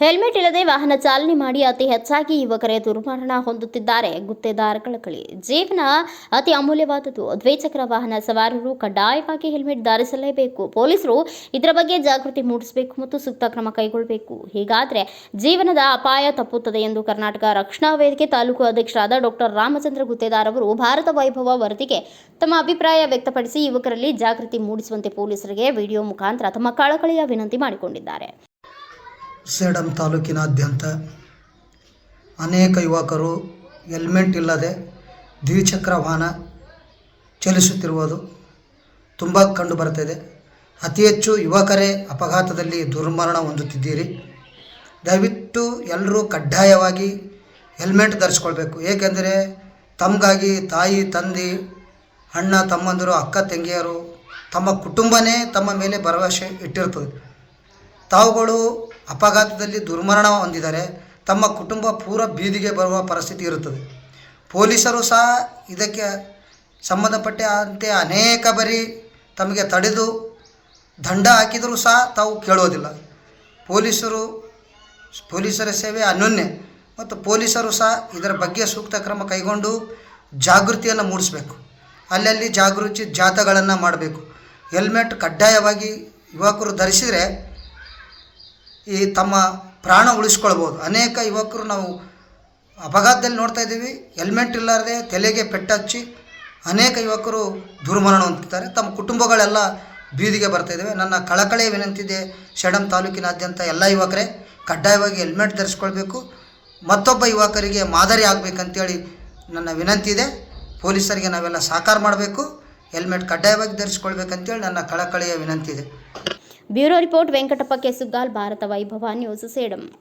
Helmet ಇಲ್ಲದೆ ವಾಹನ ಚಾಲನೆ ಮಾಡಿ ಅತಿ ಹೆಚ್ಚಾಗಿ ಯುವಕರೇ ದುರ್ಮರಣ ಹೊಂದುತ್ತಿದ್ದಾರೆ. ಗುತ್ತೇದಾರ ಕಳಕಳಿ. ಜೀವನ ಅತಿ ಅಮೂಲ್ಯವಾದದ್ದು. ದ್ವಿಚಕ್ರ ವಾಹನ ಸವಾರರು ಕಡ್ಡಾಯವಾಗಿ ಹೆಲ್ಮೆಟ್ ಧರಿಸಲೇಬೇಕು. ಪೊಲೀಸರು ಇದರ ಬಗ್ಗೆ ಜಾಗೃತಿ ಮೂಡಿಸಬೇಕು ಮತ್ತು ಸೂಕ್ತ ಕ್ರಮ ಕೈಗೊಳ್ಳಬೇಕು. ಹೀಗಾದರೆ ಜೀವನದ ಅಪಾಯ ತಪ್ಪುತ್ತದೆ ಎಂದು ಕರ್ನಾಟಕ ರಕ್ಷಣಾ ವೇದಿಕೆ ತಾಲೂಕು ಅಧ್ಯಕ್ಷರಾದ ಡಾಕ್ಟರ್ ರಾಮಚಂದ್ರ ಗುತ್ತೇದಾರ್ ಅವರು ಭಾರತ ವೈಭವ ವರದಿಗೆ ತಮ್ಮ ಅಭಿಪ್ರಾಯ ವ್ಯಕ್ತಪಡಿಸಿ ಯುವಕರಲ್ಲಿ ಜಾಗೃತಿ ಮೂಡಿಸುವಂತೆ ಪೊಲೀಸರಿಗೆ ವಿಡಿಯೋ ಮುಖಾಂತರ ತಮ್ಮ ಕಳಕಳಿಯ ವಿನಂತಿ ಮಾಡಿಕೊಂಡಿದ್ದಾರೆ. ಸೇಡಂ ತಾಲೂಕಿನಾದ್ಯಂತ ಅನೇಕ ಯುವಕರು ಹೆಲ್ಮೆಟ್ ಇಲ್ಲದೆ ದ್ವಿಚಕ್ರ ವಾಹನ ಚಲಿಸುತ್ತಿರುವುದು ತುಂಬ ಕಂಡುಬರುತ್ತಿದೆ. ಅತಿ ಹೆಚ್ಚು ಯುವಕರೇ ಅಪಘಾತದಲ್ಲಿ ದುರ್ಮರಣ ಹೊಂದುತ್ತಿದ್ದೀರಿ. ದಯವಿಟ್ಟು ಎಲ್ಲರೂ ಕಡ್ಡಾಯವಾಗಿ ಹೆಲ್ಮೆಟ್ ಧರಿಸ್ಕೊಳ್ಬೇಕು. ಏಕೆಂದರೆ ತಮಗಾಗಿ ತಾಯಿ ತಂದೆ ಅಣ್ಣ ತಮ್ಮಂದಿರು ಅಕ್ಕ ತಂಗಿಯರು ತಮ್ಮ ಕುಟುಂಬನೇ ತಮ್ಮ ಮೇಲೆ ಭರವಸೆ ಇಟ್ಟಿರ್ತದೆ. ತಾವುಗಳು ಅಪಘಾತದಲ್ಲಿ ದುರ್ಮರಣ ಹೊಂದಿದರೆ ತಮ್ಮ ಕುಟುಂಬ ಪೂರ ಬೀದಿಗೆ ಬರುವ ಪರಿಸ್ಥಿತಿ ಇರುತ್ತದೆ. ಪೊಲೀಸರು ಸಹ ಇದಕ್ಕೆ ಸಂಬಂಧಪಟ್ಟಂತೆ ಅನೇಕ ಬಾರಿ ತಮಗೆ ತಡೆದು ದಂಡ ಹಾಕಿದರೂ ಸಹ ತಾವು ಕೇಳೋದಿಲ್ಲ. ಪೊಲೀಸರ ಸೇವೆ ಅನನ್ಯ ಮತ್ತು ಪೊಲೀಸರು ಸಹ ಇದರ ಬಗ್ಗೆ ಸೂಕ್ತ ಕ್ರಮ ಕೈಗೊಂಡು ಜಾಗೃತಿಯನ್ನು ಮೂಡಿಸಬೇಕು. ಅಲ್ಲಲ್ಲಿ ಜಾಗೃತಿ ಜಾಥಾಗಳನ್ನು ಮಾಡಬೇಕು. ಹೆಲ್ಮೆಟ್ ಕಡ್ಡಾಯವಾಗಿ ಯುವಕರು ಧರಿಸಿದರೆ ಈ ತಮ್ಮ ಪ್ರಾಣ ಉಳಿಸ್ಕೊಳ್ಬೋದು. ಅನೇಕ ಯುವಕರು ನಾವು ಅಪಘಾತದಲ್ಲಿ ನೋಡ್ತಾ ಇದ್ದೀವಿ, ಹೆಲ್ಮೆಟ್ ಇಲ್ಲದೆ ತಲೆಗೆ ಪೆಟ್ಟಚ್ಚಿ ಅನೇಕ ಯುವಕರು ದುರ್ಮರಣ ಹೊಂದುತ್ತಾರೆ. ತಮ್ಮ ಕುಟುಂಬಗಳೆಲ್ಲ ಬೀದಿಗೆ ಬರ್ತಾಯಿದ್ದಾವೆ. ನನ್ನ ಕಳಕಳಿಯ ವಿನಂತಿ ಇದೆ, ಸೇಡಂ ತಾಲೂಕಿನಾದ್ಯಂತ ಎಲ್ಲ ಯುವಕರೇ ಕಡ್ಡಾಯವಾಗಿ ಹೆಲ್ಮೆಟ್ ಧರಿಸ್ಕೊಳ್ಬೇಕು. ಮತ್ತೊಬ್ಬ ಯುವಕರಿಗೆ ಮಾದರಿ ಆಗಬೇಕಂತೇಳಿ ನನ್ನ ವಿನಂತಿ ಇದೆ. ಪೊಲೀಸರಿಗೆ ನಾವೆಲ್ಲ ಸಹಕಾರ ಮಾಡಬೇಕು. ಹೆಲ್ಮೆಟ್ ಕಡ್ಡಾಯವಾಗಿ ಧರಿಸ್ಕೊಳ್ಬೇಕಂತೇಳಿ ನನ್ನ ಕಳಕಳಿಯ ವಿನಂತಿ ಇದೆ. ಬ್ಯೂರೋ ರಿಪೋರ್ಟ್ ವೆಂಕಟಪ್ಪ ಕೆಸುಗಾಲ್, ಭಾರತ ವೈಭವ ನ್ಯೂಸ್, ಸೇಡಂ.